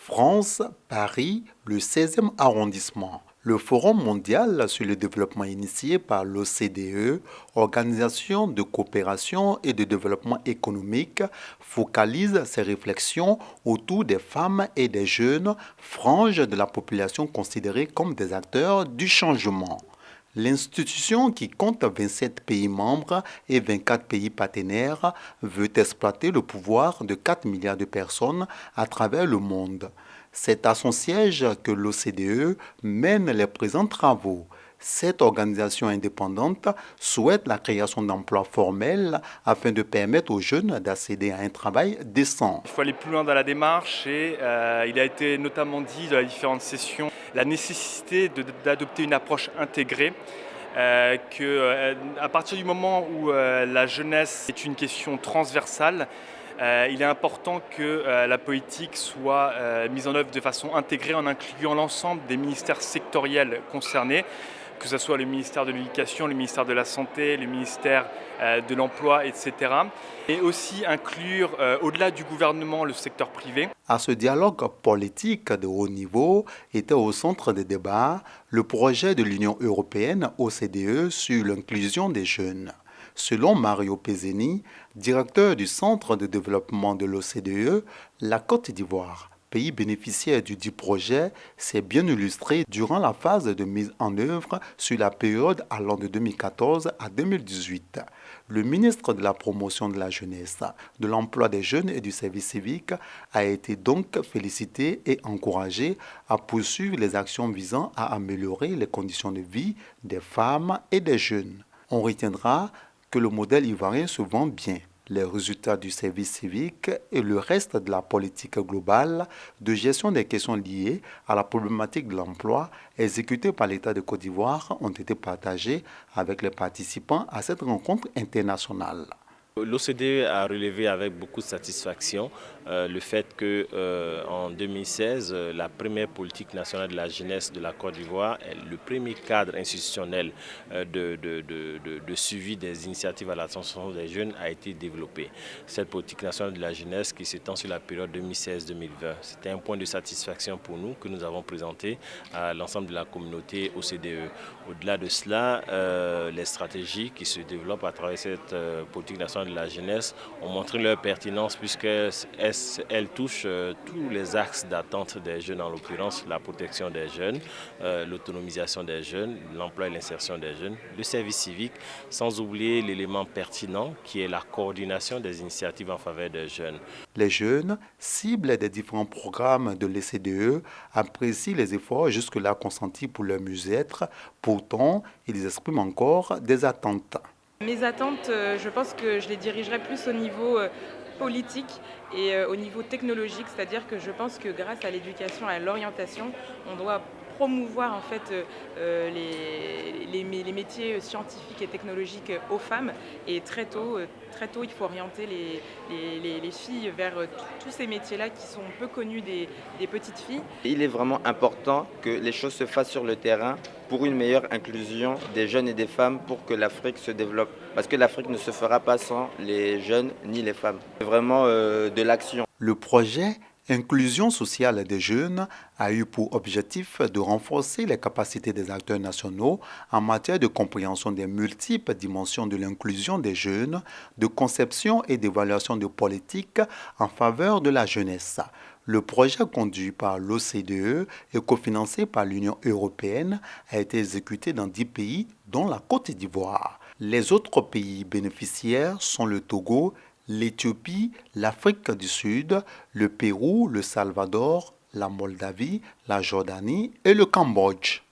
France, Paris, le 16e arrondissement. Le Forum mondial sur le développement initié par l'OCDE, Organisation de coopération et de développement économique, focalise ses réflexions autour des femmes et des jeunes, franges de la population considérées comme des acteurs du changement. L'institution, qui compte 27 pays membres et 24 pays partenaires, veut exploiter le pouvoir de 4 milliards de personnes à travers le monde. C'est à son siège que l'OCDE mène les présents travaux. Cette organisation indépendante souhaite la création d'emplois formels afin de permettre aux jeunes d'accéder à un travail décent. Il faut aller plus loin dans la démarche et il a été notamment dit dans les différentes sessions la nécessité d'adopter une approche intégrée. À partir du moment où la jeunesse est une question transversale, il est important que la politique soit mise en œuvre de façon intégrée en incluant l'ensemble des ministères sectoriels concernés, que ce soit le ministère de l'Éducation, le ministère de la Santé, le ministère de l'Emploi, etc. Et aussi inclure, au-delà du gouvernement, le secteur privé. À ce dialogue politique de haut niveau était au centre des débats le projet de l'Union européenne OCDE sur l'inclusion des jeunes. Selon Mario Pezzeni, directeur du Centre de développement de l'OCDE, la Côte d'Ivoire, pays bénéficiaire du dit projet, s'est bien illustré durant la phase de mise en œuvre sur la période allant de 2014 à 2018. Le ministre de la Promotion de la Jeunesse, de l'Emploi des Jeunes et du Service civique a été donc félicité et encouragé à poursuivre les actions visant à améliorer les conditions de vie des femmes et des jeunes. On retiendra que le modèle ivoirien se vend bien. Les résultats du service civique et le reste de la politique globale de gestion des questions liées à la problématique de l'emploi exécutée par l'État de Côte d'Ivoire ont été partagés avec les participants à cette rencontre internationale. L'OCDE a relevé avec beaucoup de satisfaction le fait qu'en 2016, la première politique nationale de la jeunesse de la Côte d'Ivoire, le premier cadre institutionnel de suivi des initiatives à l'attention des jeunes a été développé. Cette politique nationale de la jeunesse qui s'étend sur la période 2016-2020, c'était un point de satisfaction pour nous que nous avons présenté à l'ensemble de la communauté OCDE. Au-delà de cela, les stratégies qui se développent à travers cette politique nationale de la jeunesse ont montré leur pertinence puisqu'elles touchent tous les axes d'attente des jeunes, en l'occurrence la protection des jeunes, l'autonomisation des jeunes, l'emploi et l'insertion des jeunes, le service civique, sans oublier l'élément pertinent qui est la coordination des initiatives en faveur des jeunes. Les jeunes, cibles des différents programmes de l'OCDE, apprécient les efforts jusque-là consentis pour leur mieux-être. Pourtant, ils expriment encore des attentes. Mes attentes, je pense que je les dirigerai plus au niveau politique et au niveau technologique, c'est-à-dire que je pense que grâce à l'éducation et à l'orientation, on doit promouvoir en fait les métiers scientifiques et technologiques aux femmes, et très tôt il faut orienter les filles vers tous ces métiers-là qui sont peu connus des petites filles. Il est vraiment important que les choses se fassent sur le terrain pour une meilleure inclusion des jeunes et des femmes pour que l'Afrique se développe. Parce que l'Afrique ne se fera pas sans les jeunes ni les femmes. C'est vraiment de l'action. Le projet Inclusion sociale des jeunes a eu pour objectif de renforcer les capacités des acteurs nationaux en matière de compréhension des multiples dimensions de l'inclusion des jeunes, de conception et d'évaluation de politiques en faveur de la jeunesse. Le projet conduit par l'OCDE et cofinancé par l'Union européenne a été exécuté dans 10 pays, dont la Côte d'Ivoire. Les autres pays bénéficiaires sont le Togo, l'Éthiopie, l'Afrique du Sud, le Pérou, le Salvador, la Moldavie, la Jordanie et le Cambodge.